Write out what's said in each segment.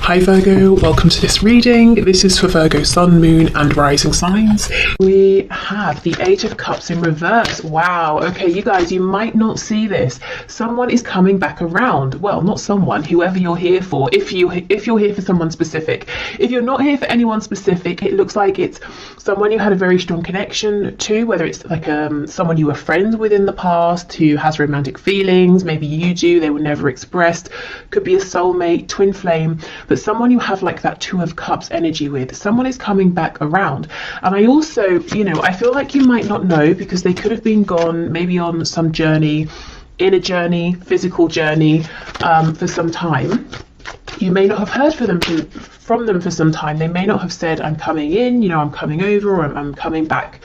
Hi Virgo, welcome to this reading. This is for Virgo Sun, Moon and Rising signs. We have the Eight of Cups in reverse. Wow, okay, you guys, you might not see this. Someone is coming back around. Well, not someone, whoever you're here for, if you're here for someone specific. If you're not here for anyone specific, it looks like it's someone you had a very strong connection to, whether it's like someone you were friends with in the past who has romantic feelings, maybe you do, they were never expressed. Could be a soulmate, twin flame, but someone you have like that Two of Cups energy with. Someone is coming back around. And I also, I feel like you might not know because they could have been gone maybe on some journey, inner journey, physical journey, for some time. You may not have heard from them for some time. They may not have said, I'm coming in, I'm coming over, or I'm coming back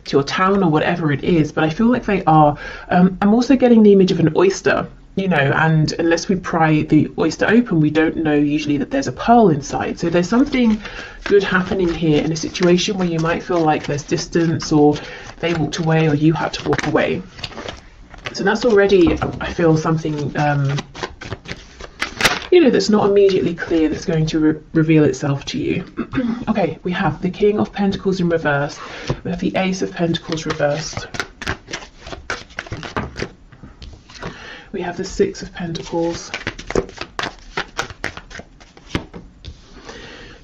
to your town, or whatever it is. But I feel like they are. I'm also getting the image of an oyster. And unless we pry the oyster open, we don't know usually that there's a pearl inside. So there's something good happening here in a situation where you might feel like there's distance, or they walked away, or you had to walk away. So that's already, I feel, something, that's not immediately clear that's going to reveal itself to you. Okay, we have the King of Pentacles in reverse. We have the Ace of Pentacles reversed. We have the Six of Pentacles.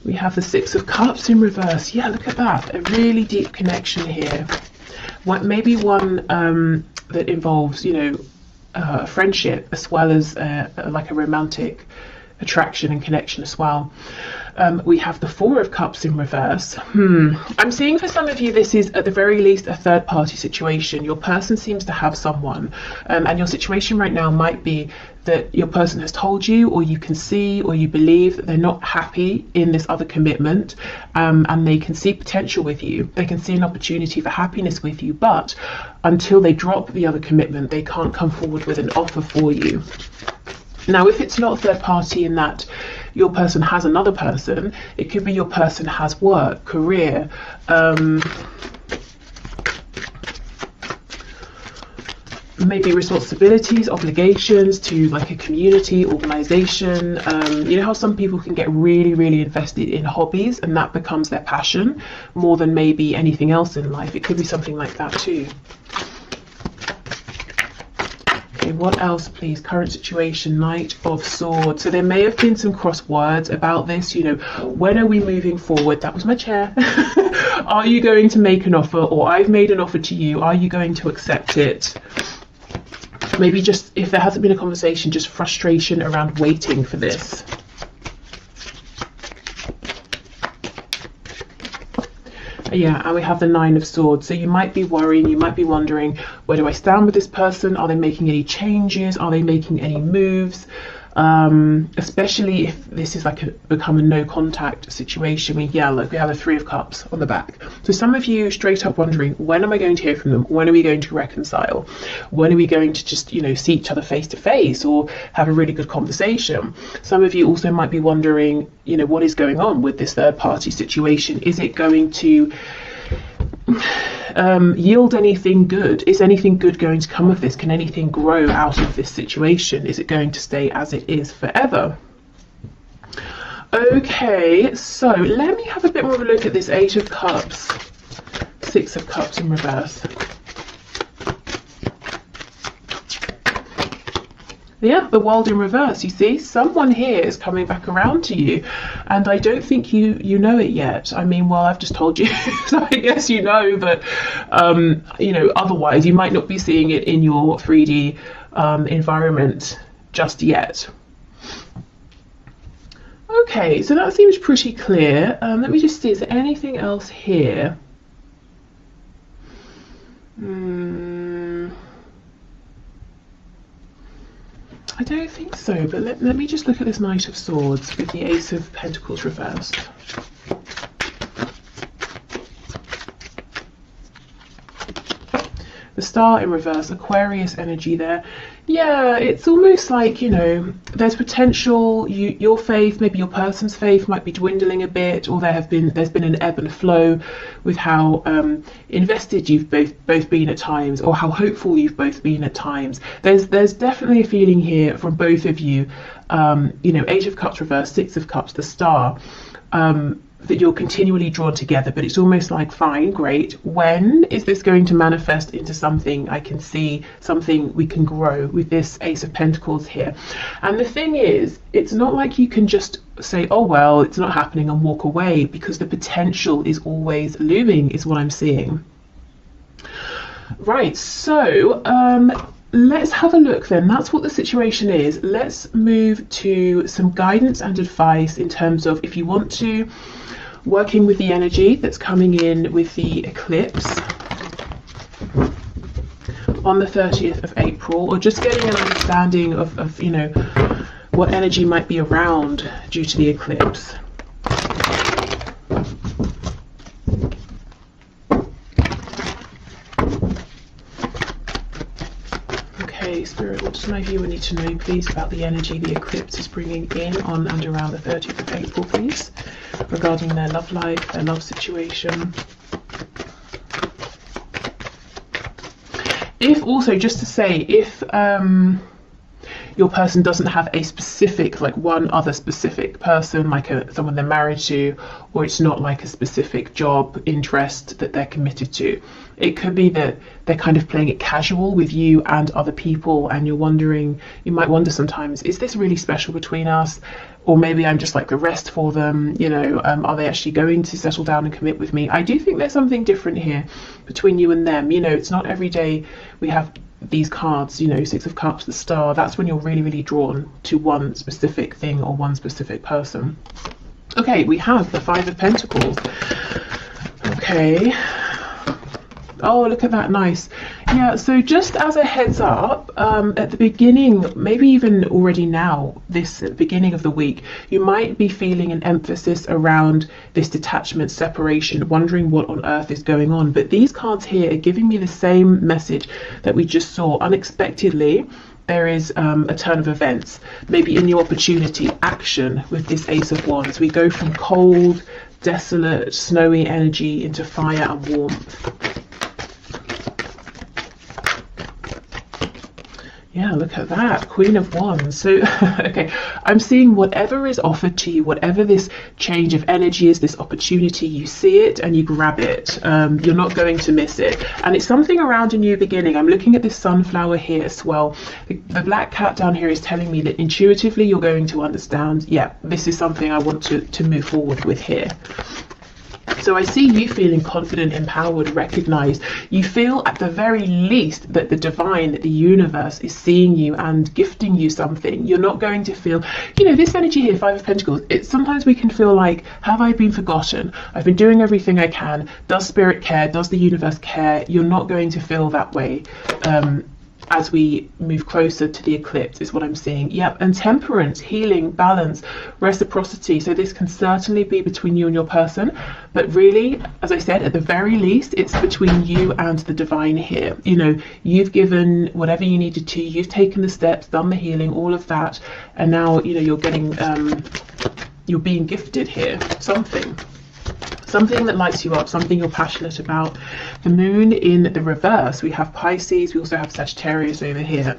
We have the Six of Cups in reverse. Yeah, look at that. A really deep connection here. Maybe one that involves, a friendship as well as like a romantic attraction and connection as well. We have the Four of Cups in reverse. I'm seeing for some of you this is at the very least a third party situation. Your person seems to have someone, and your situation right now might be that your person has told you, or you can see, or you believe that they're not happy in this other commitment, and they can see potential with you. They can see an opportunity for happiness with you, but until they drop the other commitment, they can't come forward with an offer for you. Now, if it's not third party in that your person has another person, it could be your person has work, career, maybe responsibilities, obligations to like a community, organization. You know how some people can get really, really invested in hobbies and that becomes their passion more than maybe anything else in life. It could be something like that too. Okay, what else, please? Current situation, Knight of Swords. So there may have been some cross words about this. When are we moving forward? That was my chair. Are you going to make an offer, or I've made an offer to you? Are you going to accept it? Maybe just, if there hasn't been a conversation, just frustration around waiting for this. Yeah, and we have the Nine of Swords. So you might be worrying, you might be wondering, where do I stand with this person? Are they making any changes? Are they making any moves? Especially if this is like become a no contact situation. Look, we have a Three of Cups on the back. So some of you straight up wondering, when am I going to hear from them? When are we going to reconcile? When are we going to just, see each other face to face or have a really good conversation? Some of you also might be wondering, what is going on with this third party situation? Is it going to yield anything good? Is anything good going to come of this? Can anything grow out of this situation? Is it going to stay as it is forever? Okay, so let me have a bit more of a look at this Eight of Cups, Six of Cups in reverse. Yeah, the World in reverse. You see, someone here is coming back around to you, and I don't think you know it yet. I've just told you, so I guess you know, but otherwise you might not be seeing it in your 3D environment just yet. Okay, so that seems pretty clear. Let me just see, is there anything else here? I don't think so, but let me just look at this Knight of Swords with the Ace of Pentacles reversed. the Star in reverse, Aquarius energy there. Yeah, it's almost like, you know, there's potential, your faith, maybe your person's faith might be dwindling a bit, or there's been an ebb and flow with how invested you've both been at times, or how hopeful you've both been at times. There's definitely a feeling here from both of you, you know, Eight of Cups reverse, Six of Cups, the Star, that you're continually drawn together, but it's almost like, fine, great, when is this going to manifest into something I can see, something we can grow, with this Ace of Pentacles here? And the thing is, it's not like you can just say, oh well, it's not happening, and walk away, because the potential is always looming, is what I'm seeing. Right, so let's have a look then. That's what the situation is. Let's move to some guidance and advice in terms of, if you want to, working with the energy that's coming in with the eclipse on the 30th of April, or just getting an understanding of you know, what energy might be around due to the eclipse. Spirit, what does my viewer need to know, please, about the energy the eclipse is bringing in on and around the 30th of April, please, regarding their love life, their love situation? If also, just to say, if your person doesn't have a specific, like one other specific person, like someone they're married to, or it's not like a specific job interest that they're committed to, it could be that they're kind of playing it casual with you and other people, and you're wondering, you might wonder sometimes, is this really special between us? Or maybe I'm just like the rest for them, you know, are they actually going to settle down and commit with me? I do think there's something different here between you and them. You know, it's not every day we have these cards, you know, Six of Cups, the Star. That's when you're really, really drawn to one specific thing or one specific person. Okay, we have the Five of Pentacles. Okay. Oh, look at that, nice. Yeah, so just as a heads up, at the beginning, maybe even already now, this beginning of the week, you might be feeling an emphasis around this detachment, separation, wondering what on earth is going on. But these cards here are giving me the same message that we just saw. Unexpectedly, there is a turn of events, maybe in the opportunity, action with this Ace of Wands. We go from cold, desolate, snowy energy into fire and warmth. Yeah, look at that, Queen of Wands. So, okay, I'm seeing whatever is offered to you, whatever this change of energy is, this opportunity, you see it and you grab it. You're not going to miss it. And it's something around a new beginning. I'm looking at this sunflower here as well. The black cat down here is telling me that intuitively you're going to understand, yeah, this is something I want to move forward with here. So I see you feeling confident, empowered, recognized. You feel at the very least that the divine, that the universe is seeing you and gifting you something. You're not going to feel, you know, this energy here, Five of Pentacles, it's sometimes we can feel like, have I been forgotten? I've been doing everything I can. Does spirit care? Does the universe care? You're not going to feel that way. As we move closer to the eclipse is what I'm seeing. Yep, and temperance, healing, balance, reciprocity. So this can certainly be between you and your person, but really, as I said, at the very least, it's between you and the divine here. You know, you've given whatever you needed to, you've taken the steps, done the healing, all of that, and now, you know, you're getting, you're being gifted here, something that lights you up, something you're passionate about. The moon in the reverse, we have Pisces, we also have Sagittarius over here.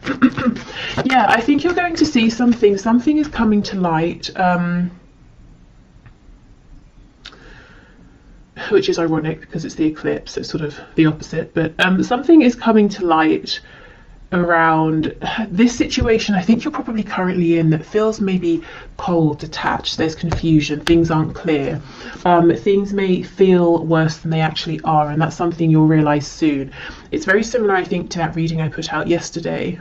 Yeah, I think you're going to see something is coming to light, which is ironic because it's the eclipse, it's sort of the opposite, but something is coming to light around this situation I think you're probably currently in, that feels maybe cold, detached, there's confusion, things aren't clear, things may feel worse than they actually are, and that's something you'll realize soon. It's very similar, I think, to that reading I put out yesterday,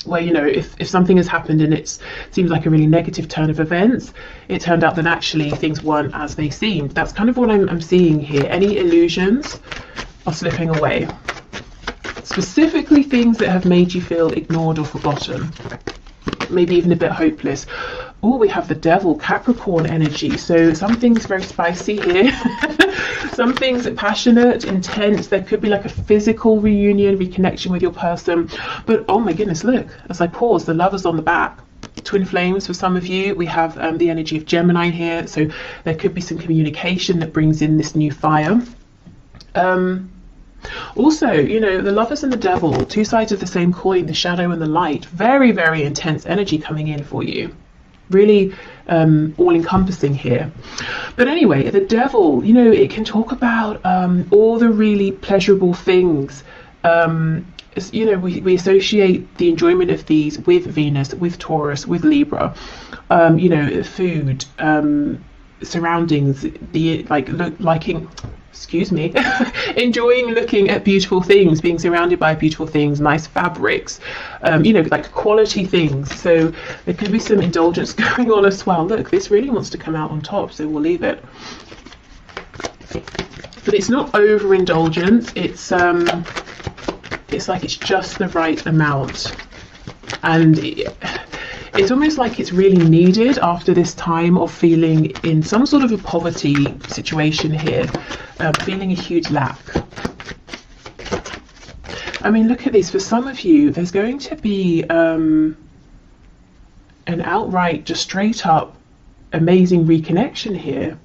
where, you know, if something has happened and it seems like a really negative turn of events, it turned out that actually things weren't as they seemed. That's kind of what I'm seeing here. Any illusions are slipping away. Specifically things that have made you feel ignored or forgotten, maybe even a bit hopeless. Oh, we have the devil, Capricorn energy. So something's very spicy here. Something's passionate, intense. There could be like a physical reunion, reconnection with your person. But oh my goodness, look, as I pause, the Lovers on the back. Twin flames for some of you. We have the energy of Gemini here. So there could be some communication that brings in this new fire. Also, you know, the Lovers and the Devil, two sides of the same coin, the shadow and the light. Very, very intense energy coming in for you. Really all-encompassing here. But anyway, the Devil, you know, it can talk about all the really pleasurable things. You know, we associate the enjoyment of these with Venus, with Taurus, with Libra. You know, food, surroundings, the excuse me, enjoying looking at beautiful things, being surrounded by beautiful things, nice fabrics, you know, like quality things. So there could be some indulgence going on as well. Look, this really wants to come out on top, so we'll leave it. But it's not overindulgence. It's like it's just the right amount, and it's almost like it's really needed after this time of feeling in some sort of a poverty situation here, feeling a huge lack. I mean, look at this. For some of you, there's going to be an outright, just straight up amazing reconnection here.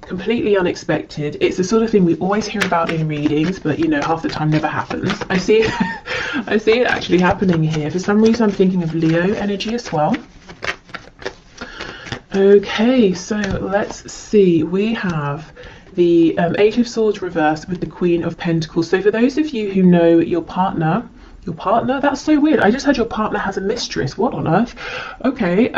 Completely unexpected. It's the sort of thing we always hear about in readings, but you know, half the time never happens. I see it actually happening here. For some reason I'm thinking of Leo energy as well. Okay, so let's see. We have the Eight of Swords reversed with the Queen of Pentacles. So for those of you who know your partner, that's so weird. I just heard your partner has a mistress. What on earth? Okay.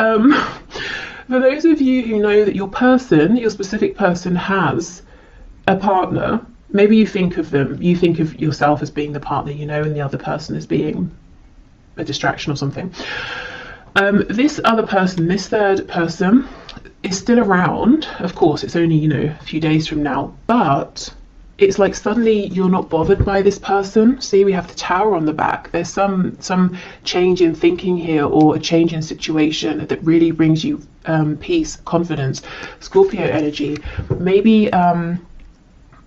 For those of you who know that your person, your specific person, has a partner, maybe you think of them, you think of yourself as being the partner, you know, and the other person as being a distraction or something. This other person, this third person, is still around. Of course, it's only, you know, a few days from now, but it's like suddenly you're not bothered by this person. See, we have the Tower on the back. There's some change in thinking here, or a change in situation that really brings you peace, confidence. Scorpio energy. Maybe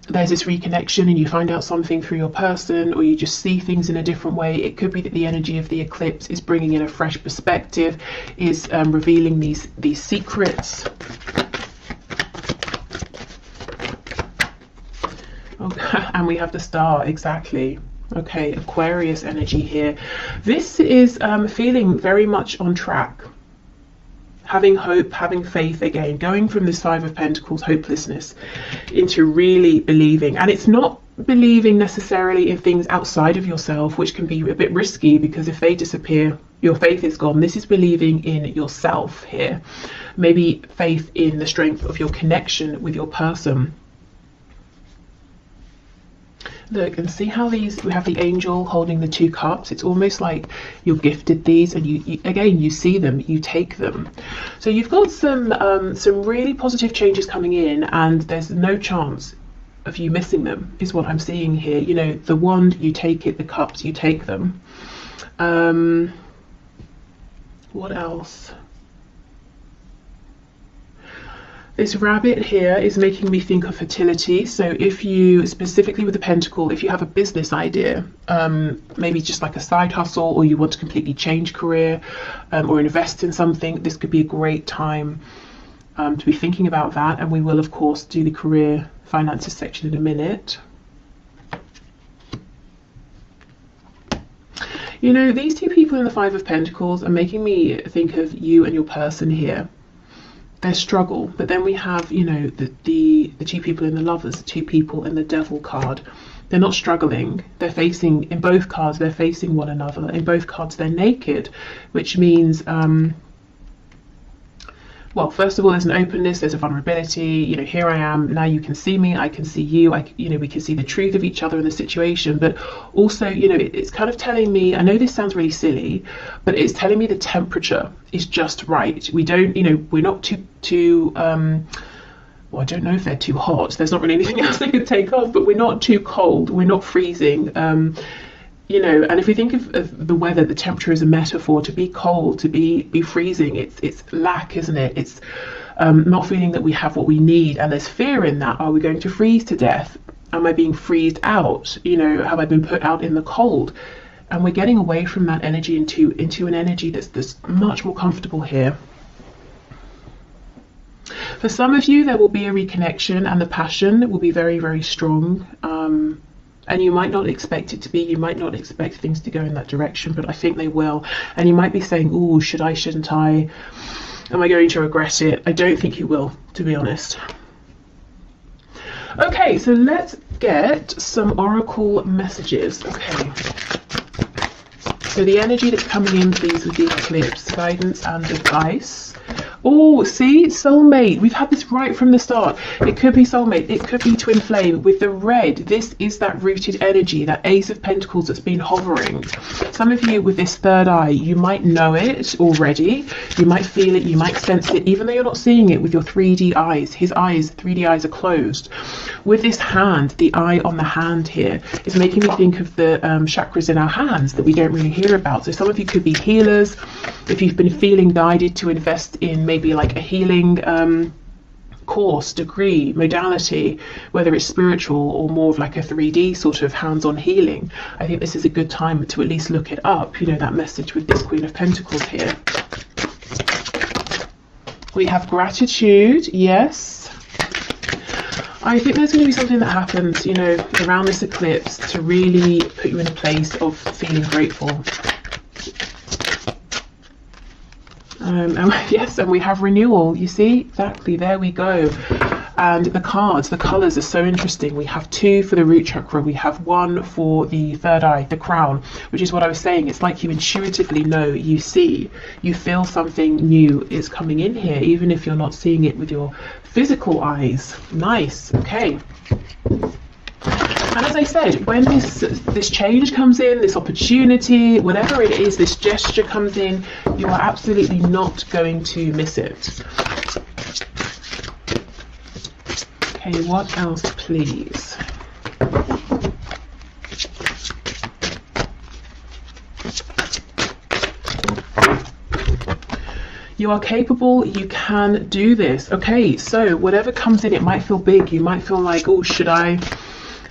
there's this reconnection and you find out something through your person, or you just see things in a different way. It could be that the energy of the eclipse is bringing in a fresh perspective, is revealing these secrets. Okay, and we have the Star, exactly. Okay, Aquarius energy here. This is feeling very much on track. Having hope, having faith again, going from this Five of Pentacles, hopelessness, into really believing. And it's not believing necessarily in things outside of yourself, which can be a bit risky, because if they disappear, your faith is gone. This is believing in yourself here. Maybe faith in the strength of your connection with your person. Look and see how these, we have the angel holding the two cups. It's almost like you're gifted these, and you again, you see them, you take them. So you've got some really positive changes coming in, and there's no chance of you missing them, is what I'm seeing here. You know, the wand, you take it, the cups, you take them. What else? This rabbit here is making me think of fertility. So if you, specifically with the pentacle, if you have a business idea, maybe just like a side hustle, or you want to completely change career, or invest in something, this could be a great time to be thinking about that. And we will, of course, do the career finances section in a minute. You know, these two people in the Five of Pentacles are making me think of you and your person here. Their struggle, but then we have, you know, the two people in the Lovers, the two people in the Devil card. They're not struggling. They're facing, in both cards, they're facing one another. In both cards, they're naked, which means, well, first of all, there's an openness, there's a vulnerability. You know, here I am, now you can see me, I can see you, you know, we can see the truth of each other in the situation. But also, you know, it's kind of telling me, I know this sounds really silly, but it's telling me the temperature is just right. We don't, you know, we're not too well, I don't know if they're too hot. There's not really anything else they could take off, but we're not too cold, we're not freezing. You know, and if we think of the weather, the temperature is a metaphor. To be cold, to be freezing, it's lack, isn't it? It's not feeling that we have what we need, and there's fear in that. Are we going to freeze to death? Am I being freezed out? You know, have I been put out in the cold? And we're getting away from that energy into an energy that's much more comfortable here. For some of you, there will be a reconnection, and the passion will be very, very strong. And you might not expect it to be, you might not expect things to go in that direction, but I think they will. And you might be saying, oh, should I, shouldn't I? Am I going to regret it? I don't think you will, to be honest. Okay, so let's get some oracle messages. Okay. So the energy that's coming in, please, with the eclipse, guidance and advice. Oh, see, soulmate. We've had this right from the start. It could be soulmate. It could be twin flame. With the red, this is that rooted energy, that Ace of Pentacles that's been hovering. Some of you with this third eye, you might know it already. You might feel it. You might sense it, even though you're not seeing it with your 3D eyes. His eyes, 3D eyes, are closed. With this hand, the eye on the hand here is making me think of the chakras in our hands that we don't really hear about. So some of you could be healers. If you've been feeling guided to invest in maybe like a healing course, degree, modality, whether it's spiritual or more of like a 3D sort of hands-on healing, I think this is a good time to at least look it up. You know, that message with this Queen of Pentacles here. We have gratitude, yes. I think there's going to be something that happens, you know, around this eclipse to really put you in a place of feeling grateful. And yes, and we have renewal. You see, exactly, there we go. And the cards, the colors are so interesting. We have 2 for the root chakra. We have 1 for the third eye, the crown, which is what I was saying. It's like you intuitively know, you see, you feel something new is coming in here, even if you're not seeing it with your physical eyes. Nice. Okay. And as I said, when this change comes in, this opportunity, whatever it is, this gesture comes in, you are absolutely not going to miss it. Okay, what else, please? You are capable, you can do this. Okay, so whatever comes in, it might feel big. You might feel like, oh, should I?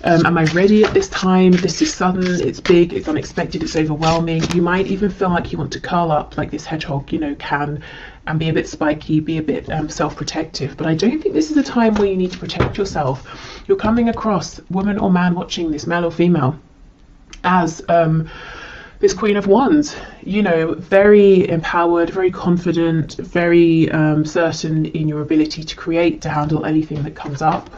Am I ready at this time? This is sudden, it's big, it's unexpected, it's overwhelming. You might even feel like you want to curl up like this hedgehog, you know, can, and be a bit spiky, be a bit self-protective. But I don't think this is a time where you need to protect yourself. You're coming across, woman or man watching this, male or female, as this Queen of Wands, you know, very empowered, very confident, very certain in your ability to create, to handle anything that comes up.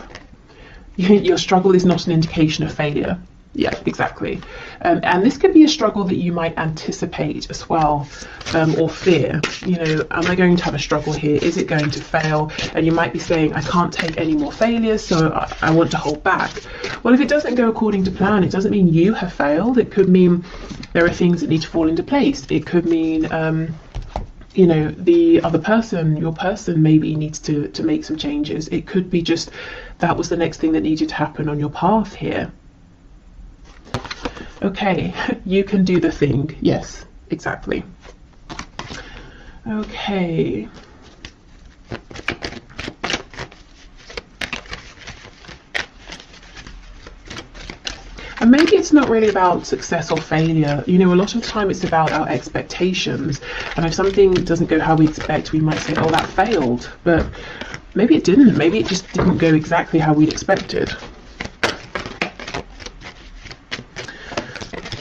Your struggle is not an indication of failure. Yeah, exactly. And this could be a struggle that you might anticipate as well, or fear. You know, am I going to have a struggle here? Is it going to fail? And you might be saying, I can't take any more failures, so I want to hold back. Well, if it doesn't go according to plan, it doesn't mean you have failed. It could mean there are things that need to fall into place. It could mean you know, the other person, your person, maybe needs to make some changes. It could be just that was the next thing that needed to happen on your path here. Okay, you can do the thing. Yes, exactly. Okay. And maybe it's not really about success or failure. You know, a lot of the time it's about our expectations. And if something doesn't go how we expect, we might say, oh, that failed. But maybe it didn't. Maybe it just didn't go exactly how we'd expected.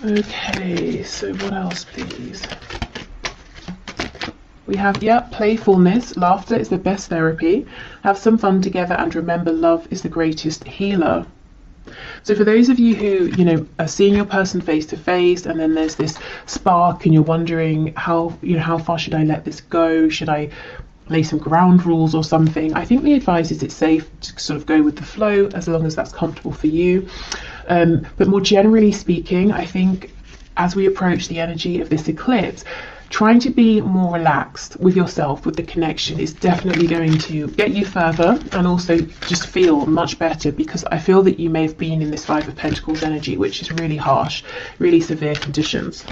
Okay, so what else, please? We have, yeah, playfulness. Laughter is the best therapy. Have some fun together, and remember, love is the greatest healer. So for those of you who, you know, are seeing your person face to face, and then there's this spark and you're wondering how, you know, how far should I let this go? Should I lay some ground rules or something? I think the advice is it's safe to sort of go with the flow as long as that's comfortable for you. But more generally speaking, I think as we approach the energy of this eclipse, trying to be more relaxed with yourself, with the connection, is definitely going to get you further and also just feel much better, because I feel that you may have been in this Five of Pentacles energy, which is really harsh, really severe conditions.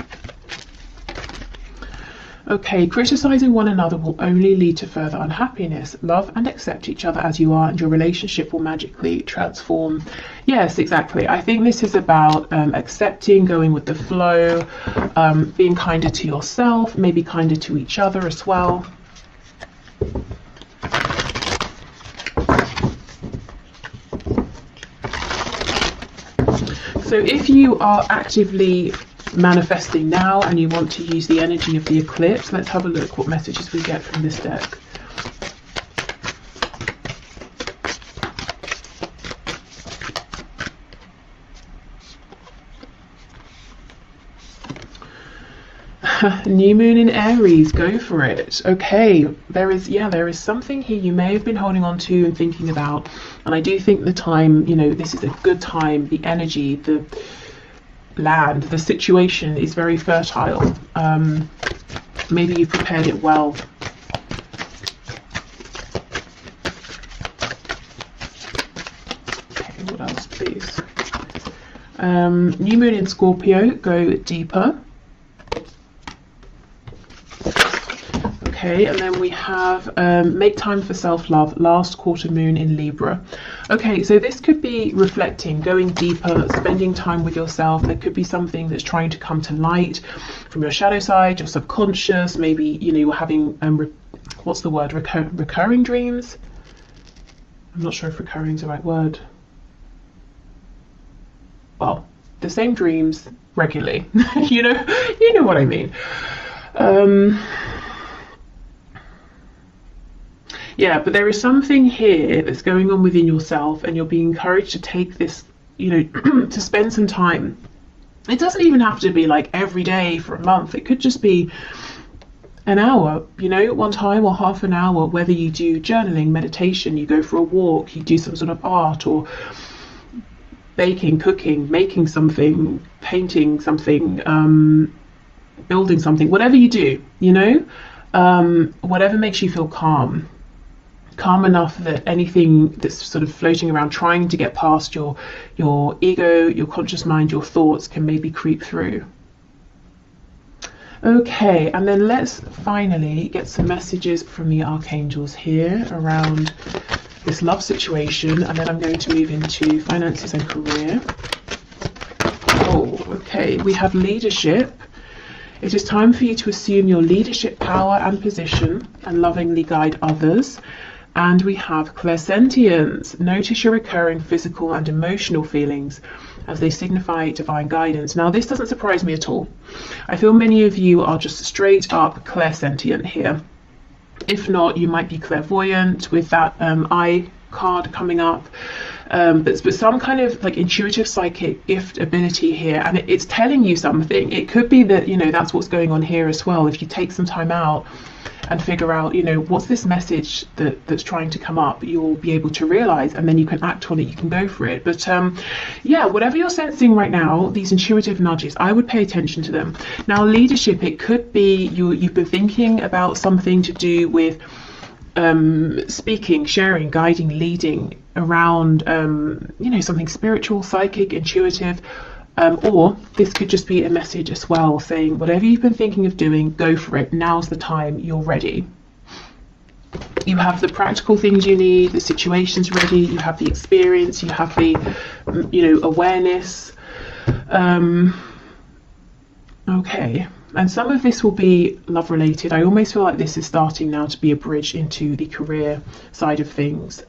Okay, criticizing one another will only lead to further unhappiness. Love and accept each other as you are, and your relationship will magically transform. Yes, exactly. I think this is about accepting, going with the flow, being kinder to yourself, maybe kinder to each other as well. So if you are actively manifesting now and you want to use the energy of the eclipse, let's have a look what messages we get from this deck. New moon in Aries, go for it. Okay, there is something here you may have been holding on to and thinking about, and I do think the time, you know, this is a good time. The energy, the land, the situation is very fertile. Maybe you've prepared it well. Okay, what else please? New moon in Scorpio, go deeper. Okay, and then we have make time for self-love, last quarter moon in Libra. Okay, so this could be reflecting, going deeper, spending time with yourself. There could be something that's trying to come to light from your shadow side, your subconscious. Maybe, you know, you're having what's the word, recurring dreams. I'm not sure if recurring is the right word. Well, the same dreams regularly. you know what I mean. Yeah, but there is something here that's going on within yourself, and you're being encouraged to take this, you know, to spend some time. It doesn't even have to be like every day for a month. It could just be an hour, you know, one time, or half an hour, whether you do journaling, meditation, you go for a walk, you do some sort of art, or baking, cooking, making something, painting something, building something, whatever you do, you know, whatever makes you feel calm enough that anything that's sort of floating around trying to get past your ego, your conscious mind, your thoughts can maybe creep through. Okay, and then let's finally get some messages from the archangels here around this love situation, and then I'm going to move into finances and career. Oh, okay, we have leadership. It is time for you to assume your leadership power and position and lovingly guide others. And we have clairsentience. Notice your recurring physical and emotional feelings as they signify divine guidance. Now, this doesn't surprise me at all. I feel many of you are just straight up clairsentient here. If not, you might be clairvoyant with that eye card coming up. But some kind of like intuitive psychic gift ability here, and it's telling you something. It could be that, you know, that's what's going on here as well. If you take some time out and figure out, you know, what's this message that's trying to come up, you'll be able to realize, and then you can act on it, you can go for it. But yeah, whatever you're sensing right now, these intuitive nudges, I would pay attention to them. Now, leadership, it could be you've been thinking about something to do with speaking, sharing, guiding, leading around, you know, something spiritual, psychic, intuitive, or this could just be a message as well saying whatever you've been thinking of doing, go for it. Now's the time, you're ready. You have the practical things you need, the situation's ready, you have the experience, you have the, you know, awareness. Okay. And some of this will be love related. I almost feel like this is starting now to be a bridge into the career side of things.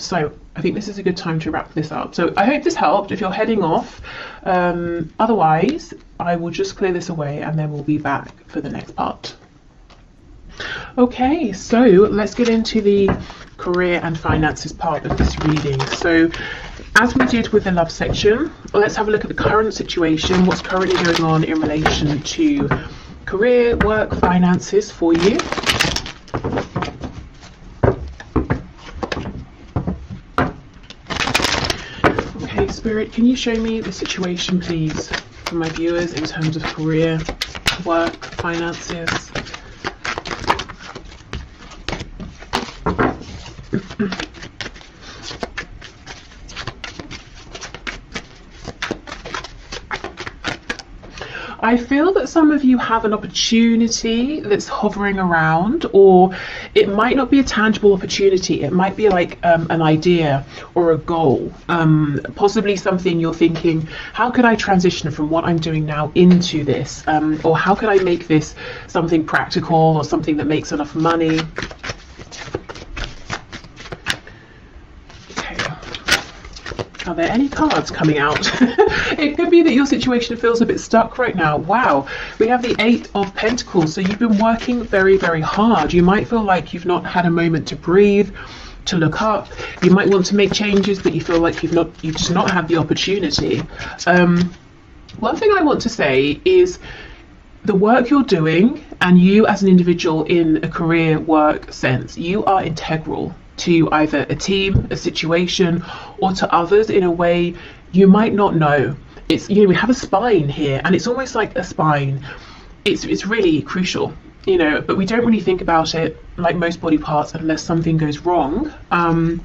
So I think this is a good time to wrap this up. So I hope this helped if you're heading off. Otherwise, I will just clear this away and then we'll be back for the next part. Okay, so let's get into the career and finances part of this reading. So as we did with the love section, let's have a look at the current situation, what's currently going on in relation to career, work, finances for you. Okay, Spirit, can you show me the situation, please, for my viewers in terms of career, work, finances? I feel that some of you have an opportunity that's hovering around, or it might not be a tangible opportunity. It might be like an idea or a goal, possibly something you're thinking, how could I transition from what I'm doing now into this? Or how could I make this something practical or something that makes enough money? Are there any cards coming out? It could be that your situation feels a bit stuck right now. Wow, we have the Eight of Pentacles. So you've been working very, very hard. You might feel like you've not had a moment to breathe, to look up. You might want to make changes, but you feel like you've just not had the opportunity. One thing I want to say is the work you're doing, and you as an individual in a career work sense, you are integral to either a team, a situation, or to others in a way you might not know. It's, you know, we have a spine here, and it's almost like a spine. It's really crucial, you know, but we don't really think about it like most body parts unless something goes wrong. And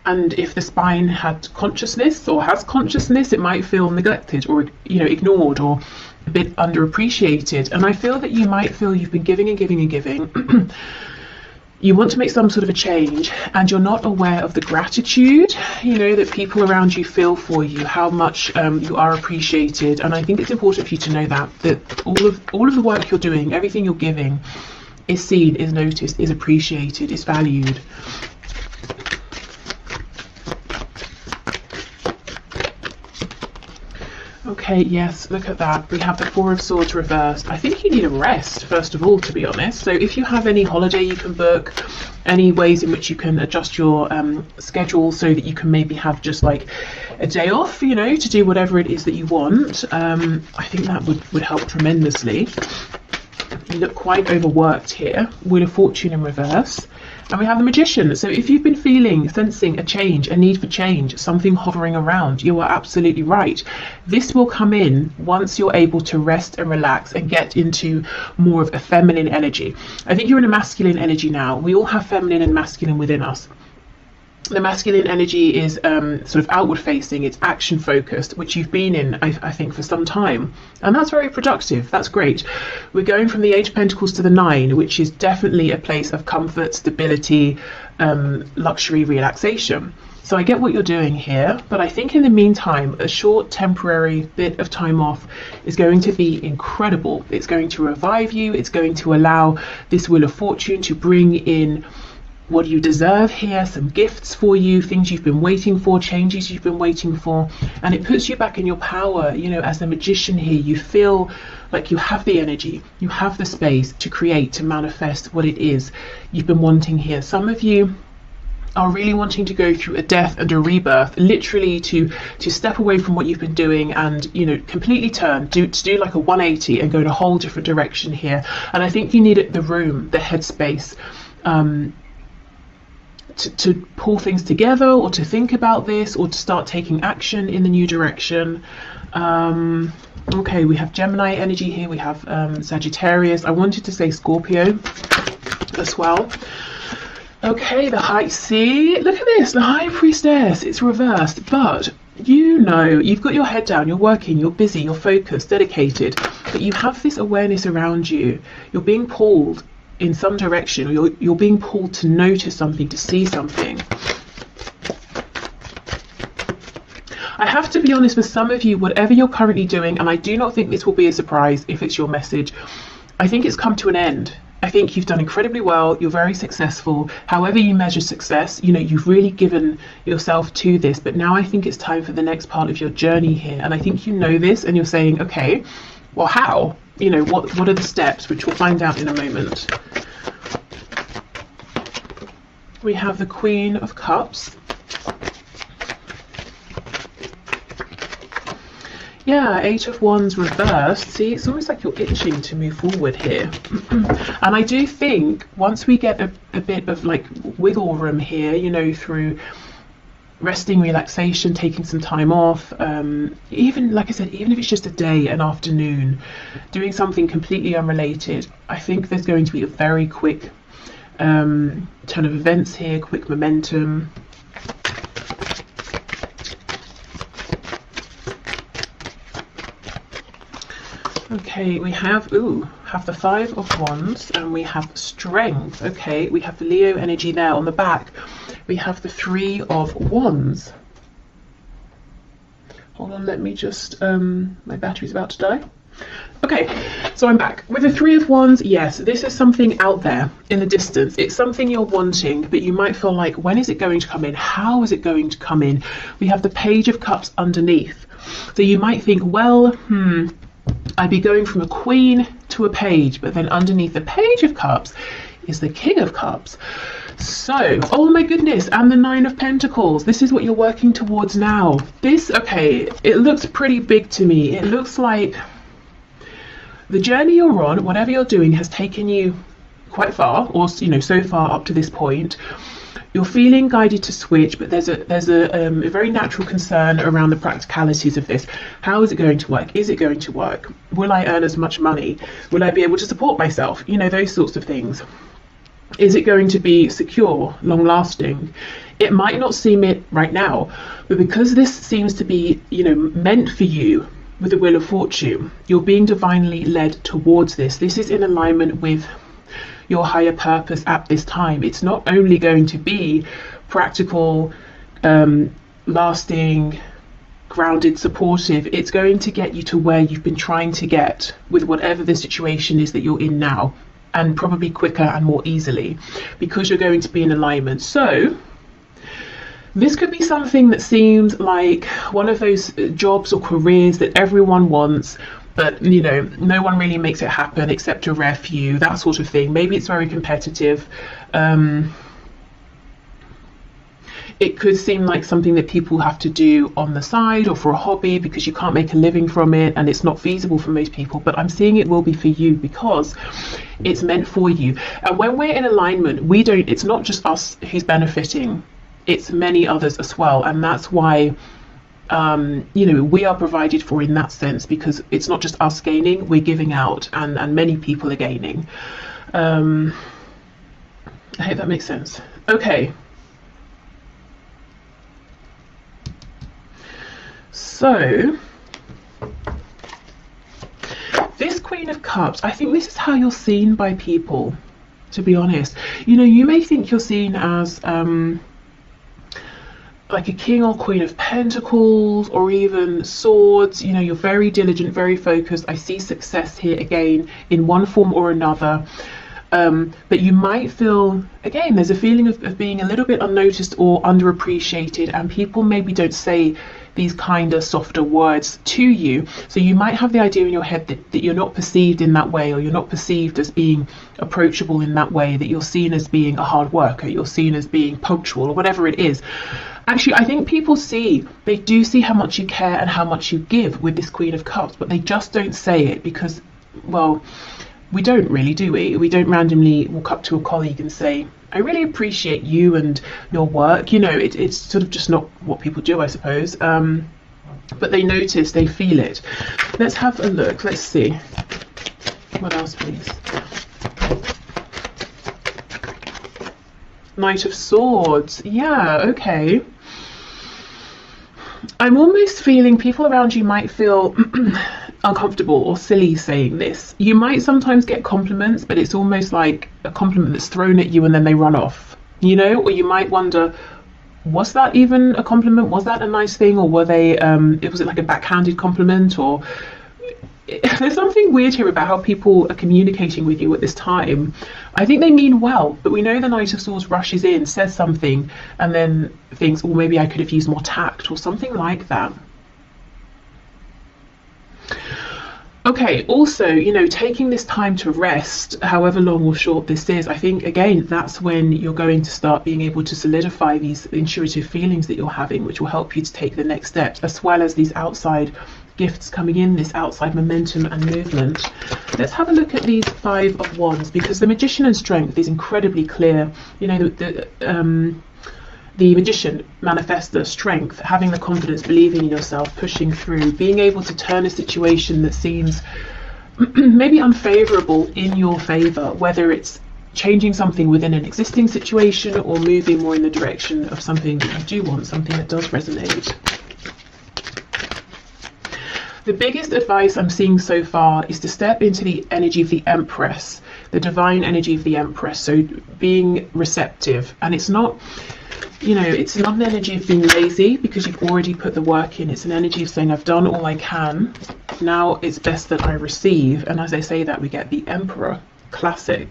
if the spine had consciousness or has consciousness, it might feel neglected or, you know, ignored or a bit underappreciated. And I feel that you might feel you've been giving and giving and giving. You want to make some sort of a change, and you're not aware of the gratitude, you know, that people around you feel for you, how much you are appreciated. And I think it's important for you to know that all of the work you're doing, everything you're giving, is seen, is noticed, is appreciated, is valued. Okay, yes, look at that. We have the Four of Swords reversed. I think you need a rest, first of all, to be honest. So if you have any holiday you can book, any ways in which you can adjust your schedule so that you can maybe have just like a day off, you know, to do whatever it is that you want, I think that would help tremendously. You look quite overworked here. Wheel of Fortune in reverse. And we have the Magician. So if you've been sensing a change, a need for change, something hovering around, you are absolutely right. This will come in once you're able to rest and relax and get into more of a feminine energy. I think you're in a masculine energy now. We all have feminine and masculine within us. The masculine energy is sort of outward facing, it's action focused, which you've been in, I think, for some time. And that's very productive, that's great. We're going from the Eight of Pentacles to the Nine, which is definitely a place of comfort, stability, luxury, relaxation. So I get what you're doing here, but I think in the meantime, a short temporary bit of time off is going to be incredible. It's going to revive you, it's going to allow this Wheel of Fortune to bring in what you deserve here, some gifts for you, things you've been waiting for, changes you've been waiting for, and it puts you back in your power. You know, as the Magician here, you feel like you have the energy, you have the space to create, to manifest what it is you've been wanting here. Some of you are really wanting to go through a death and a rebirth, literally to step away from what you've been doing and, you know, completely turn, to do like a 180 and go in a whole different direction here. And I think you need the room, the headspace, to pull things together, or to think about this, or to start taking action in the new direction. Okay, we have Gemini energy here, we have Sagittarius. I wanted to say Scorpio as well. Okay, look at this, the High Priestess, it's reversed, but you know, you've got your head down, you're working, you're busy, you're focused, dedicated, but you have this awareness around you. You're being pulled in some direction, or you're being pulled to notice something, to see something. I have to be honest with some of you, whatever you're currently doing, and I do not think this will be a surprise if it's your message, I think it's come to an end. I think you've done incredibly well, you're very successful. However you measure success, you know, you've really given yourself to this, but now I think it's time for the next part of your journey here. And I think you know this, and you're saying, okay, well, how? You know, what are the steps, which we'll find out in a moment. We have the Queen of Cups. Yeah, Eight of Wands reversed. See, it's almost like you're itching to move forward here. And I do think once we get a bit of like wiggle room here, you know, through resting, relaxation, taking some time off, even, like I said, even if it's just a day, an afternoon, doing something completely unrelated, I think there's going to be a very quick Turn of events here, quick momentum. Okay, we have the Five of Wands, and we have Strength. Okay, we have the Leo energy there on the back. We have the Three of Wands. Hold on, let me just, my battery's about to die. Okay, so I'm back. With the Three of Wands, yes, this is something out there in the distance. It's something you're wanting, but you might feel like, when is it going to come in? How is it going to come in? We have the Page of Cups underneath. So you might think, well, I'd be going from a Queen to a Page, but then underneath the Page of Cups is the King of Cups. So, oh my goodness, and the Nine of Pentacles. This is what you're working towards now. This, okay, it looks pretty big to me. It looks like the journey you're on, whatever you're doing, has taken you quite far, or so far up to this point. You're feeling guided to switch, but there's a very natural concern around the practicalities of this. How is it going to work? Is it going to work? Will I earn as much money? Will I be able to support myself? Those sorts of things. Is it going to be secure, long-lasting? It might not seem it right now, but because this seems to be, meant for you with the Wheel of Fortune, you're being divinely led towards this. This is in alignment with your higher purpose at this time. It's not only going to be practical, lasting, grounded, supportive. It's going to get you to where you've been trying to get with whatever the situation is that you're in now, and probably quicker and more easily, because you're going to be in alignment. So this could be something that seems like one of those jobs or careers that everyone wants, but no one really makes it happen except a rare few, that sort of thing. Maybe it's very competitive. It could seem like something that people have to do on the side or for a hobby because you can't make a living from it and it's not feasible for most people, but I'm seeing it will be for you because it's meant for you. And when we're in alignment, it's not just us who's benefiting, it's many others as well. And that's why we are provided for in that sense, because it's not just us gaining, we're giving out, and many people are gaining. I hope that makes sense. Okay. So this Queen of Cups, I think this is how you're seen by people, to be honest. You may think you're seen as like a King or Queen of Pentacles, or even Swords. You're very diligent, very focused. I see success here again in one form or another. But you might feel, again, there's a feeling of being a little bit unnoticed or underappreciated, and people maybe don't say these kinder, softer words to you. So you might have the idea in your head that you're not perceived in that way, or you're not perceived as being approachable in that way, that you're seen as being a hard worker, you're seen as being punctual, or whatever it is. Actually, I think people they do see how much you care and how much you give with this Queen of Cups, but they just don't say it because, well, we don't really, do we? We don't randomly walk up to a colleague and say, I really appreciate you and your work. It's sort of just not what people do, I suppose. But they notice, they feel it. Let's have a look. Let's see. What else, please? Knight of Swords. Yeah, okay. I'm almost feeling people around you might feel uncomfortable or silly saying this. You might sometimes get compliments, but it's almost like a compliment that's thrown at you and then they run off, or you might wonder, was that even a compliment? Was that a nice thing? Or was it like a backhanded compliment? Or there's something weird here about how people are communicating with you at this time. I think they mean well, but we know the Knight of Swords rushes in, says something, and then thinks, well, maybe I could have used more tact or something like that. Okay, also, taking this time to rest, however long or short this is, I think, again, that's when you're going to start being able to solidify these intuitive feelings that you're having, which will help you to take the next steps, as well as these outside gifts coming in, this outside momentum and movement. Let's have a look at these Five of Wands, because the Magician and Strength is incredibly clear. The Magician manifests the strength, having the confidence, believing in yourself, pushing through, being able to turn a situation that seems maybe unfavorable in your favor, whether it's changing something within an existing situation, or moving more in the direction of something that you do want, something that does resonate. The biggest advice I'm seeing so far is to step into the energy of the Empress, the divine energy of the Empress. So being receptive, and it's not, you know, it's not an energy of being lazy because you've already put the work in. It's an energy of saying, I've done all I can. Now it's best that I receive. And as I say that, we get the Emperor. Classic.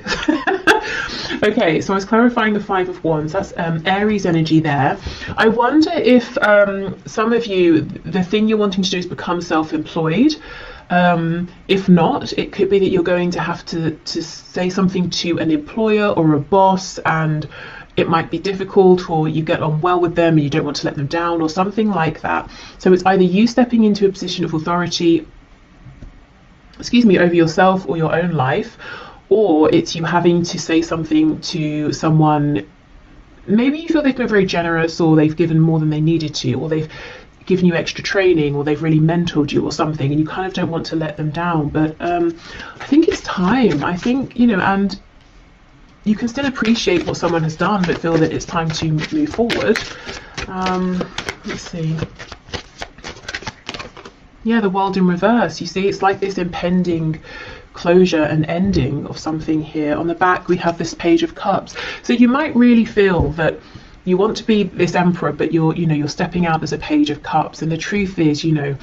Okay, so I was clarifying the Five of Wands. That's Aries energy there. I wonder if some of you, the thing you're wanting to do is become self-employed. If not, it could be that you're going to have to say something to an employer or a boss, and it might be difficult, or you get on well with them and you don't want to let them down, or something like that. So it's either you stepping into a position of authority, over yourself or your own life, or it's you having to say something to someone. Maybe you feel they've been very generous, or they've given more than they needed to, or they've given you extra training, or they've really mentored you or something, and you kind of don't want to let them down. But I think it's time. I think, you know, and you can still appreciate what someone has done, but feel that it's time to move forward. Let's see. Yeah, the World in reverse. You see, it's like this impending closure and ending of something here. On the back, we have this Page of Cups. So you might really feel that you want to be this Emperor, but you're stepping out as a Page of Cups. And the truth is, you know,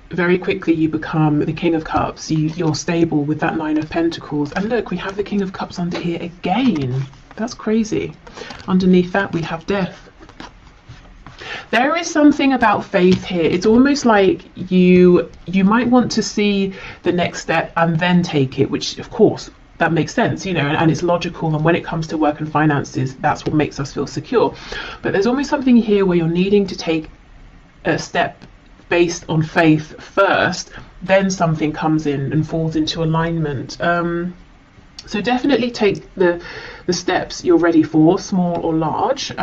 very quickly you become the King of Cups. You're stable with that Nine of Pentacles. And look, we have the King of Cups under here again. That's crazy. Underneath that, we have Death. There is something about faith here. It's almost like you might want to see the next step and then take it, which of course that makes sense, you know, and it's logical. And when it comes to work and finances, that's what makes us feel secure. But there's almost something here where you're needing to take a step based on faith first, then something comes in and falls into alignment. So definitely take the steps you're ready for, small or large.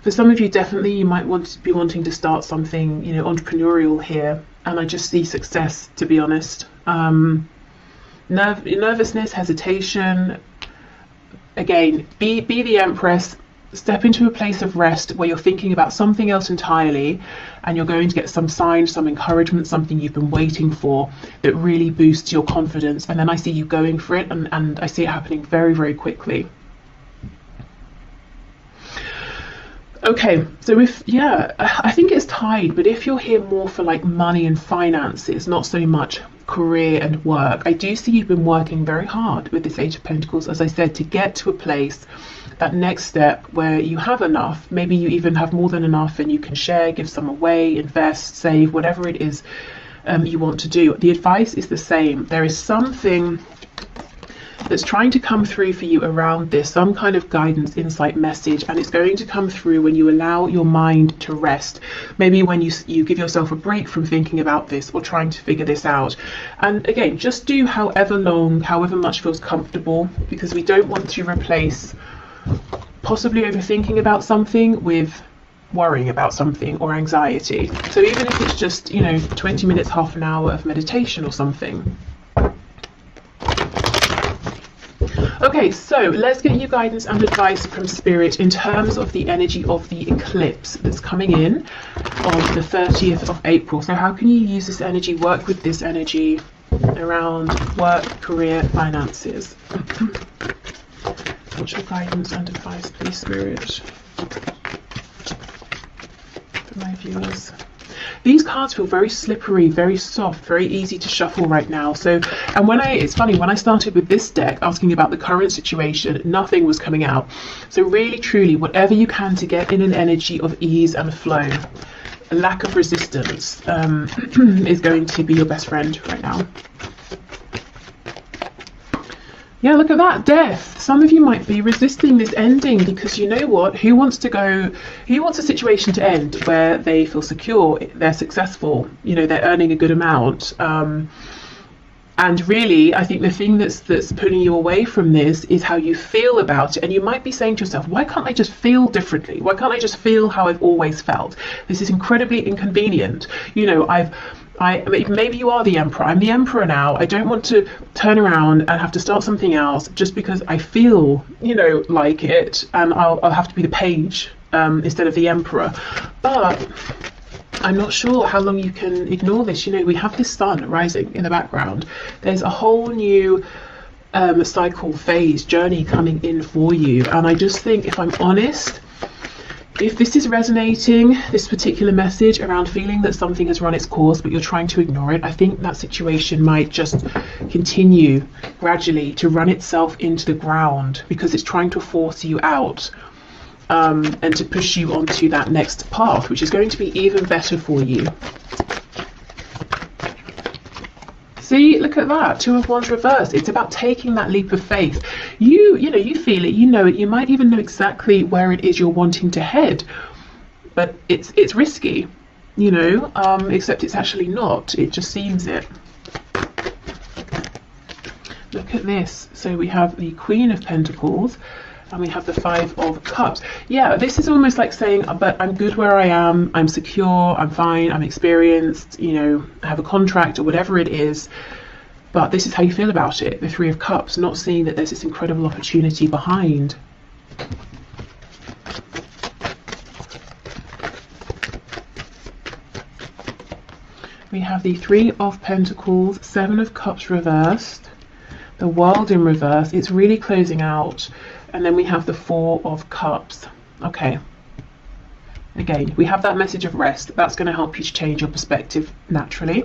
For some of you, definitely you might want to be wanting to start something, you know, entrepreneurial here. And I just see success, to be honest. Nervousness, hesitation. Again, be the Empress. Step into a place of rest where you're thinking about something else entirely, and you're going to get some sign, some encouragement, something you've been waiting for that really boosts your confidence. And then I see you going for it, and I see it happening very, very quickly. Okay, so I think it's tied, but if you're here more for like money and finances, not so much career and work, I do see you've been working very hard with this Eight of Pentacles, as I said, to get to a place, that next step where you have enough. Maybe you even have more than enough and you can share, give some away, invest, save, whatever it is you want to do. The advice is the same. There is something that's trying to come through for you around this, some kind of guidance, insight, message, and it's going to come through when you allow your mind to rest. Maybe when you give yourself a break from thinking about this or trying to figure this out. And again, just do however long, however much feels comfortable, because we don't want to replace possibly overthinking about something with worrying about something or anxiety. So even if it's just, you know, 20 minutes, half an hour of meditation or something. Okay, so let's get you guidance and advice from Spirit in terms of the energy of the eclipse that's coming in on the 30th of April. So how can you use this energy, work with this energy around work, career, finances? What's your guidance and advice, please, Spirit, for my viewers? These cards feel very slippery, very soft, very easy to shuffle right now. So, and it's funny, when I started with this deck asking about the current situation, nothing was coming out. So really, truly, whatever you can to get in an energy of ease and flow, a lack of resistance is going to be your best friend right now. Yeah, look at that, Death. Some of you might be resisting this ending because you know what? Who wants a situation to end where they feel secure, they're successful, you know, they're earning a good amount. And really, I think the thing that's pulling you away from this is how you feel about it. And you might be saying to yourself, why can't I just feel differently? Why can't I just feel how I've always felt? This is incredibly inconvenient. You know, Maybe you are the emperor. I'm the emperor now. I don't want to turn around and have to start something else just because I feel, like it, and I'll have to be the page instead of the emperor. But I'm not sure how long you can ignore this. We have this sun rising in the background. There's a whole new cycle, phase, journey coming in for you. And I just think, if I'm honest, if this is resonating, this particular message around feeling that something has run its course but you're trying to ignore it, I think that situation might just continue gradually to run itself into the ground because it's trying to force you out and to push you onto that next path, which is going to be even better for you. See, look at that, 2 of Wands reversed. It's about taking that leap of faith. You feel it, you know it. You might even know exactly where it is you're wanting to head, but it's risky, except it's actually not. It just seems it. Look at this. So we have the Queen of Pentacles and we have the 5 of Cups. Yeah, this is almost like saying, but I'm good where I am, I'm secure, I'm fine, I'm experienced, I have a contract or whatever it is, but this is how you feel about it. The 3 of Cups, not seeing that there's this incredible opportunity behind. We have the 3 of Pentacles, 7 of Cups reversed, the World in reverse. It's really closing out. And then we have the 4 of Cups. Okay. Again, we have that message of rest. That's going to help you to change your perspective naturally.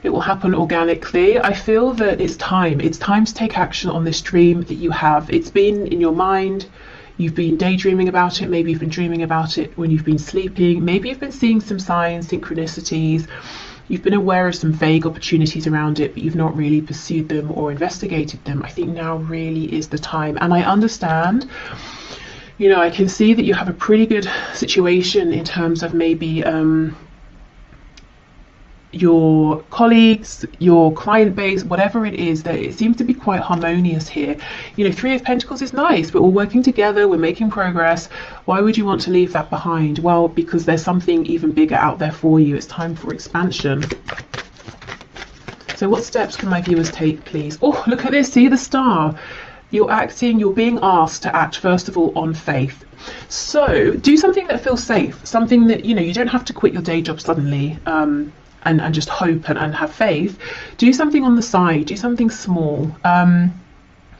It will happen organically. I feel that it's time. It's time to take action on this dream that you have. It's been in your mind. You've been daydreaming about it. Maybe you've been dreaming about it when you've been sleeping. Maybe you've been seeing some signs, synchronicities. You've been aware of some vague opportunities around it, but you've not really pursued them or investigated them. I think now really is the time. And I understand, I can see that you have a pretty good situation in terms of maybe your colleagues, your client base, whatever it is, that it seems to be quite harmonious here. 3 of Pentacles is nice. We're all working together. We're making progress. Why would you want to leave that behind? Well, because there's something even bigger out there for you. It's time for expansion. So what steps can my viewers take, please? Oh, look at this. See the star. You're being asked to act, first of all, on faith. So do something that feels safe, something that, you don't have to quit your day job suddenly, and just hope and have faith. Do something on the side, do something small.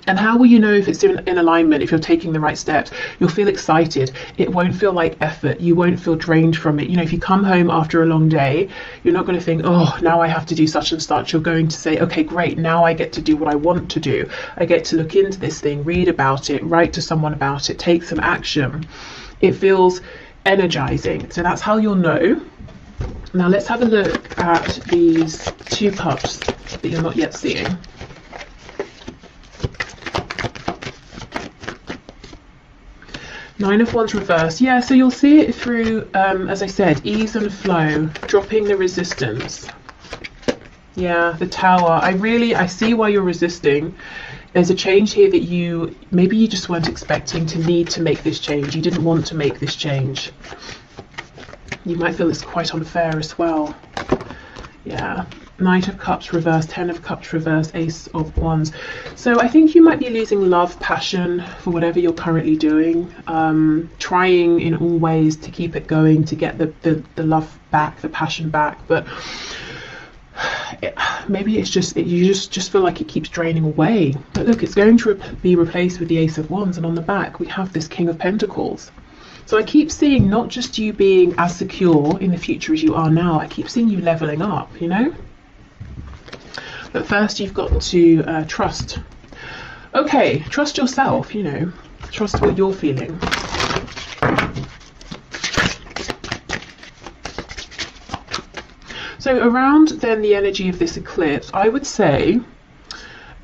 And how will you know if it's in alignment, if you're taking the right steps? You'll feel excited. It won't feel like effort. You won't feel drained from it. If you come home after a long day, you're not going to think, oh, now I have to do such and such. You're going to say, okay, great, now I get to do what I want to do. I get to look into this thing, read about it, write to someone about it, take some action. It feels energizing. So that's how you'll know. Now let's have a look at these 2 cups that you're not yet seeing. Nine of Wands reversed. Yeah, so you'll see it through, as I said, ease and flow, dropping the resistance. Yeah, the Tower. I see why you're resisting. There's a change here that maybe you just weren't expecting to need to make this change. You didn't want to make this change. You might feel it's quite unfair as well. Yeah. Knight of Cups reversed, 10 of Cups reversed, Ace of Wands. So I think you might be losing love, passion for whatever you're currently doing. Trying in all ways to keep it going, to get the love back, the passion back. But maybe it's just you just feel like it keeps draining away. But look, it's going to be replaced with the Ace of Wands, and on the back we have this King of Pentacles. So I keep seeing not just you being as secure in the future as you are now, I keep seeing you leveling up, But first you've got to trust. Okay, trust yourself, trust what you're feeling. So around then the energy of this eclipse, I would say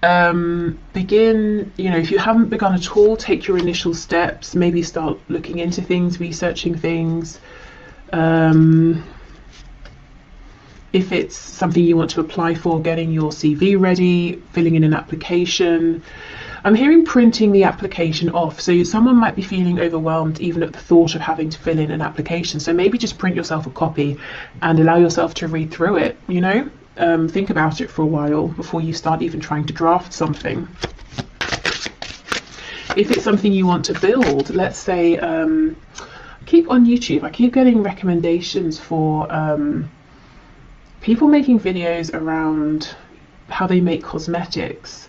begin, if you haven't begun at all, take your initial steps, maybe start looking into things, researching things. If it's something you want to apply for, getting your CV ready, filling in an application. I'm hearing printing the application off. So someone might be feeling overwhelmed even at the thought of having to fill in an application. So maybe just print yourself a copy and allow yourself to read through it, you know? Think about it for a while before you start even trying to draft something. If it's something you want to build, let's say, keep on YouTube, I keep getting recommendations for people making videos around how they make cosmetics,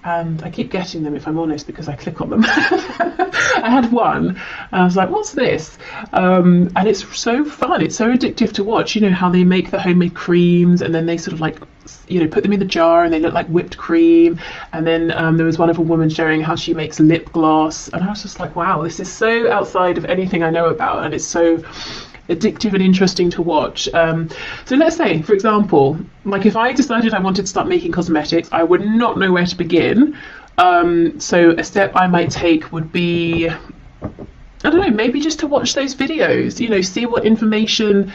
and I keep getting them, if I'm honest, because I click on them. I had one and I was like, what's this? And it's so fun, it's so addictive to watch, you know, how they make the homemade creams and then they sort of like, you know, put them in the jar and they look like whipped cream. And then there was one of a woman showing how she makes lip gloss, and I was just like, wow, this is so outside of anything I know about, and it's so addictive and interesting to watch. So let's say, for example, like if I decided I wanted to start making cosmetics, I would not know where to begin. So a step I might take would be, I don't know, maybe just to watch those videos, you know, see what information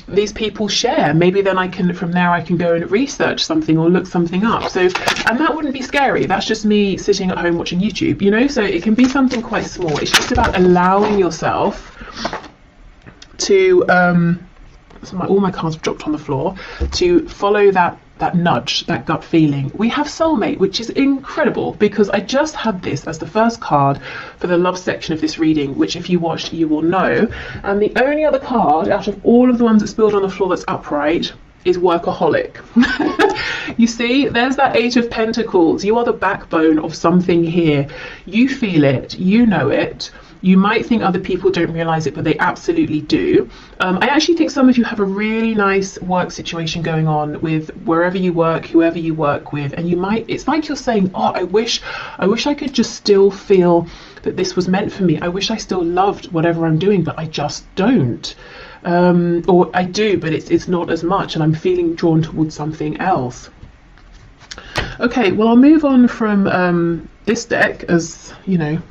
these people share. Maybe then I can, from there I can go and research something or look something up. So, and that wouldn't be scary. That's just me sitting at home watching YouTube, you know, so it can be something quite small. It's just about allowing yourself to, so all my cards have dropped on the floor, to follow that nudge, that gut feeling. We have soulmate, which is incredible because I just had this as the first card for the love section of this reading, which if you watched you will know. And the only other card out of all of the ones that spilled on the floor that's upright is workaholic. You see, there's that Eight of Pentacles. You are the backbone of something here. You feel it, you know it. You might think other people don't realize it, but they absolutely do. I actually think some of you have a really nice work situation going on with wherever you work, whoever you work with, and you might, it's like you're saying, oh, I wish I could just still feel that this was meant for me. I wish I still loved whatever I'm doing, but I just don't. Or I do, but it's not as much, and I'm feeling drawn towards something else. Okay, well, I'll move on from this deck, as you know,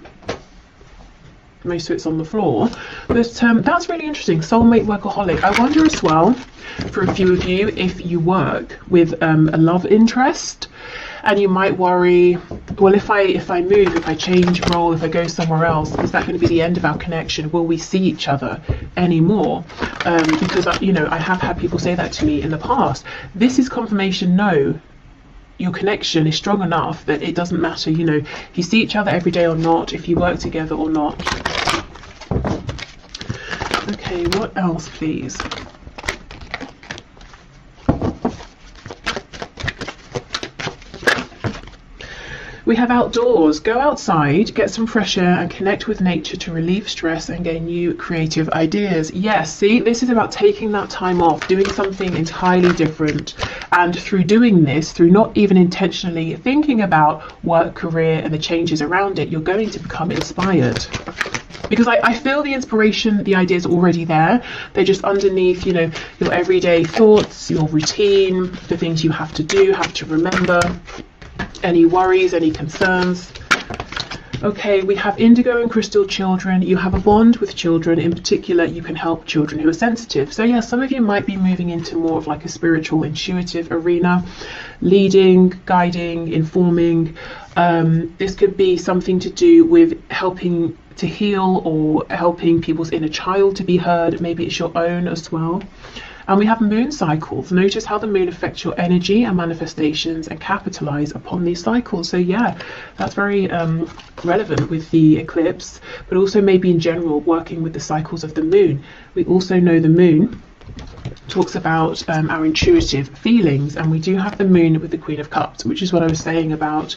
most of it's on the floor, but that's really interesting. Soulmate, workaholic. I wonder as well, for a few of you, if you work with a love interest, and you might worry, well, if I move, if I change role, if I go somewhere else, is that going to be the end of our connection? Will we see each other anymore? Because you know, I have had people say that to me in the past. This is confirmation. No, your connection is strong enough that it doesn't matter, you know, if you see each other every day or not, if you work together or not. Okay, what else, please? We have outdoors. Go outside, get some fresh air and connect with nature to relieve stress and gain new creative ideas. Yes, see, this is about taking that time off, doing something entirely different. And through doing this, through not even intentionally thinking about work, career and the changes around it, you're going to become inspired. Because I feel the inspiration, the ideas already there. They're just underneath, you know, your everyday thoughts, your routine, the things you have to do, have to remember. Any worries, any concerns. Okay, we have indigo and crystal children. You have a bond with children. In particular, you can help children who are sensitive. So yeah, some of you might be moving into more of like a spiritual, intuitive arena, leading, guiding, informing. This could be something to do with helping to heal or helping people's inner child to be heard. Maybe it's your own as well. And we have moon cycles. Notice how the moon affects your energy and manifestations and capitalize upon these cycles. So yeah, that's very relevant with the eclipse, but also maybe in general working with the cycles of the moon. We also know the moon talks about our intuitive feelings, and we do have the moon with the Queen of Cups, which is what I was saying about,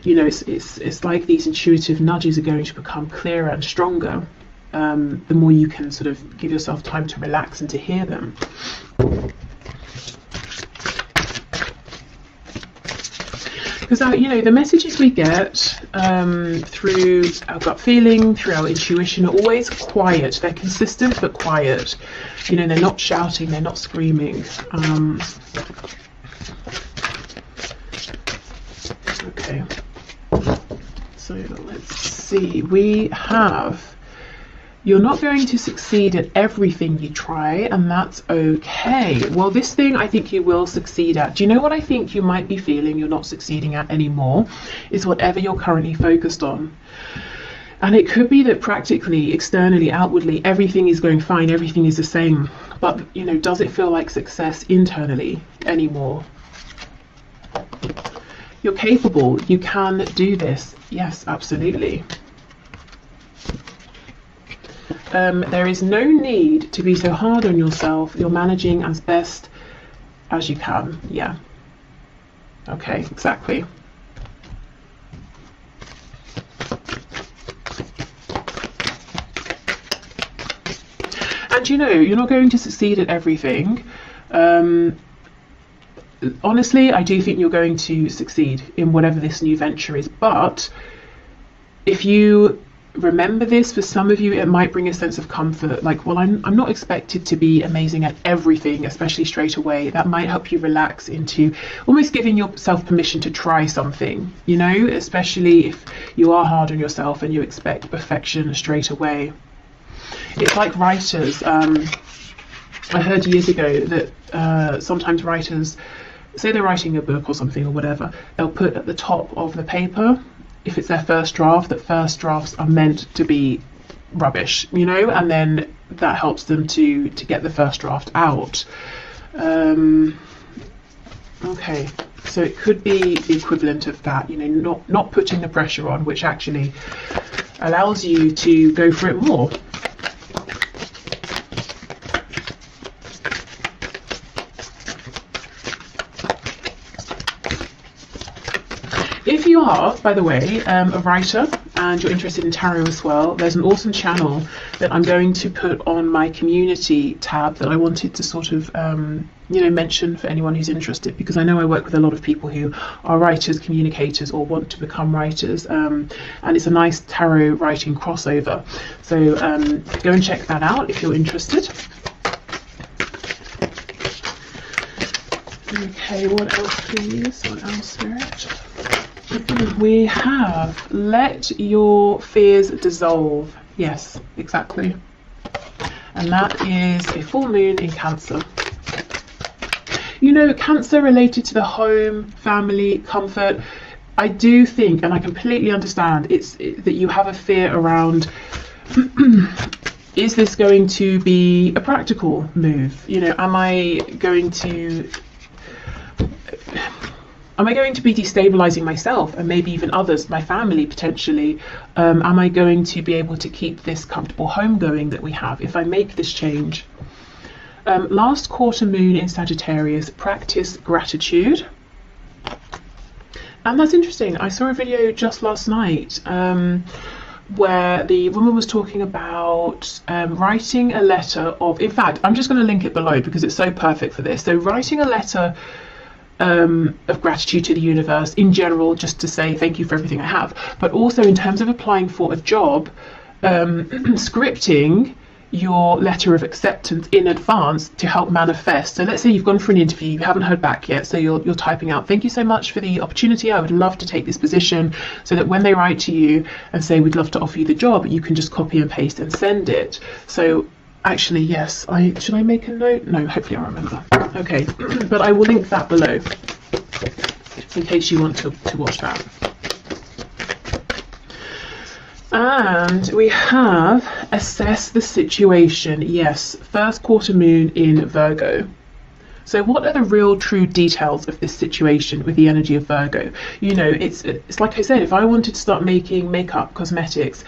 you know, it's like these intuitive nudges are going to become clearer and stronger. The more you can sort of give yourself time to relax and to hear them. Because you know, the messages we get through our gut feeling, through our intuition, are always quiet. They're consistent but quiet. You know, they're not shouting, they're not screaming. Okay, so let's see. We have You're not going to succeed at everything you try, and that's okay. Well, this thing I think you will succeed at. Do you know what I think you might be feeling you're not succeeding at anymore? Is whatever you're currently focused on. And it could be that practically, externally, outwardly, everything is going fine, everything is the same. But, you know, does it feel like success internally anymore? You're capable. You can do this. Yes, absolutely. There is no need to be so hard on yourself. You're managing as best as you can. Yeah. Okay, exactly. And you know, you're not going to succeed at everything. Honestly, I do think you're going to succeed in whatever this new venture is. But if you remember this, for some of you it might bring a sense of comfort, like, well, I'm not expected to be amazing at everything, especially straight away. That might help you relax into almost giving yourself permission to try something, you know, especially if you are hard on yourself and you expect perfection straight away. It's like writers. I heard years ago that sometimes writers, say they're writing a book or something or whatever, they'll put at the top of the paper, if it's their first draft, that first drafts are meant to be rubbish, you know, and then that helps them to get the first draft out. Okay, so it could be the equivalent of that, you know, not putting the pressure on, which actually allows you to go for it more. If you are, by the way, a writer and you're interested in tarot as well, there's an awesome channel that I'm going to put on my community tab that I wanted to sort of, you know, mention for anyone who's interested, because I know I work with a lot of people who are writers, communicators, or want to become writers, and it's a nice tarot writing crossover. So go and check that out if you're interested. Okay, what else, please? What else, Spirit? We have let your fears dissolve. Yes, exactly. And that is a full moon in Cancer. You know, Cancer related to the home, family, comfort. I do think, and I completely understand, that you have a fear around is this going to be a practical move? You know, am I going to be destabilizing myself and maybe even others, my family potentially? Am I going to be able to keep this comfortable home going that we have if I make this change? Last quarter moon in Sagittarius, practice gratitude. And that's interesting. I saw a video just last night where the woman was talking about writing a letter of, in fact, I'm just going to link it below because it's so perfect for this. So writing a letter of gratitude to the universe in general, just to say thank you for everything I have, but also in terms of applying for a job, scripting your letter of acceptance in advance to help manifest. So let's say you've gone for an interview, you haven't heard back yet, so you're typing out, thank you so much for the opportunity, I would love to take this position, so that when they write to you and say we'd love to offer you the job, you can just copy and paste and send it. So actually, yes, should I make a note? No, hopefully I remember. Okay, but I will link that below in case you want to watch that. And we have assess the situation. Yes, first quarter moon in Virgo. So what are the real true details of this situation with the energy of Virgo? You know, it's like I said, if I wanted to start making makeup, cosmetics,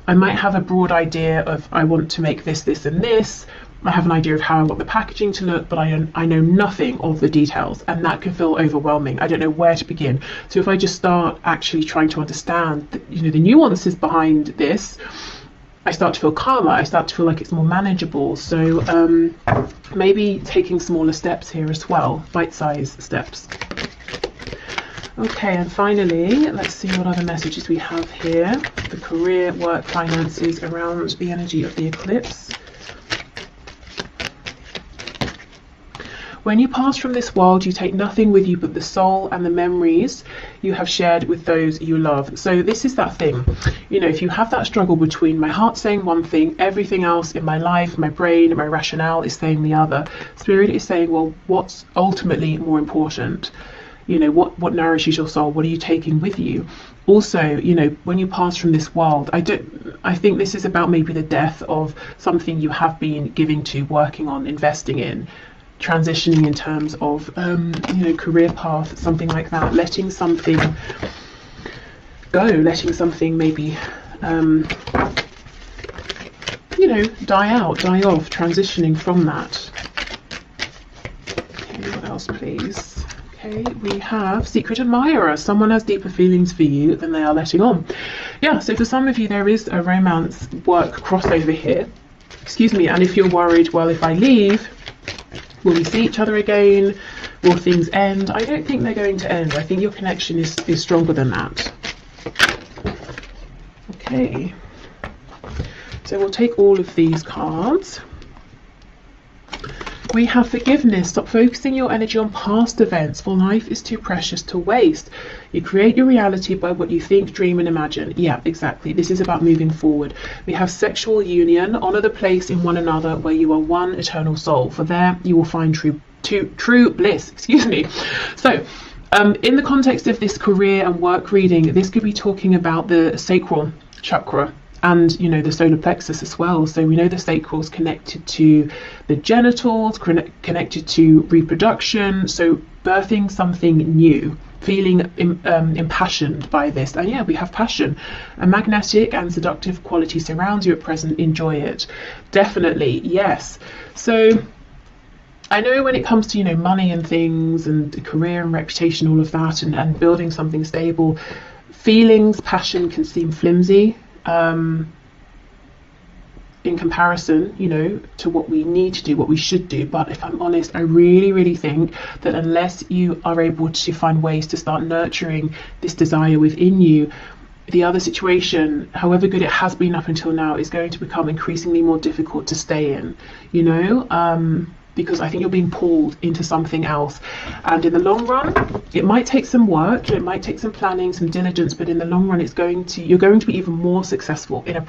I might have a broad idea of I want to make this, this and this. I have an idea of how I want the packaging to look, but I know nothing of the details, and that can feel overwhelming. I don't know where to begin. So if I just start actually trying to understand the nuances behind this, I start to feel calmer. I start to feel like it's more manageable. So maybe taking smaller steps here as well, bite-sized steps. Okay, and finally, let's see what other messages we have here. The career, work, finances around the energy of the eclipse. When you pass from this world, you take nothing with you but the soul and the memories you have shared with those you love. So this is that thing, you know, if you have that struggle between my heart saying one thing, everything else in my life, my brain, my rationale is saying the other. Spirit is saying, well, what's ultimately more important? You know, what nourishes your soul? What are you taking with you? Also, you know, when you pass from this world, I think this is about maybe the death of something you have been giving to, working on, investing in, transitioning in terms of you know, career path, something like that, letting something go, letting something maybe you know, die out, die off, transitioning from that. Okay, what else please? Okay, we have Secret Admirer. Someone has deeper feelings for you than they are letting on. Yeah, so for some of you there is a romance work crossover here. Excuse me, and if you're worried, well, if I leave, will we see each other again? Will things end? I don't think they're going to end. I think your connection is stronger than that. Okay, so we'll take all of these cards. We have Forgiveness. Stop focusing your energy on past events, for life is too precious to waste. You create your reality by what you think, dream and imagine. Yeah, exactly. This is about moving forward. We have Sexual Union. Honor the place in one another where you are one eternal soul, for there you will find true bliss. Excuse me. So in the context of this career and work reading, this could be talking about the sacral chakra and, you know, the solar plexus as well. So we know the sacral is connected to the genitals, connected to reproduction, so birthing something new, feeling impassioned by this. And yeah, we have passion. A magnetic and seductive quality surrounds you at present. Enjoy it. Definitely, yes. So I know when it comes to, you know, money and things and career and reputation, all of that, and building something stable, feelings, passion can seem flimsy in comparison, you know, to what we need to do, what we should do. But if I'm honest, I really think that unless you are able to find ways to start nurturing this desire within you, the other situation, however good it has been up until now, is going to become increasingly more difficult to stay in, you know, because I think you're being pulled into something else. And in the long run, it might take some work, it might take some planning, some diligence, but in the long run, you're going to be even more successful in a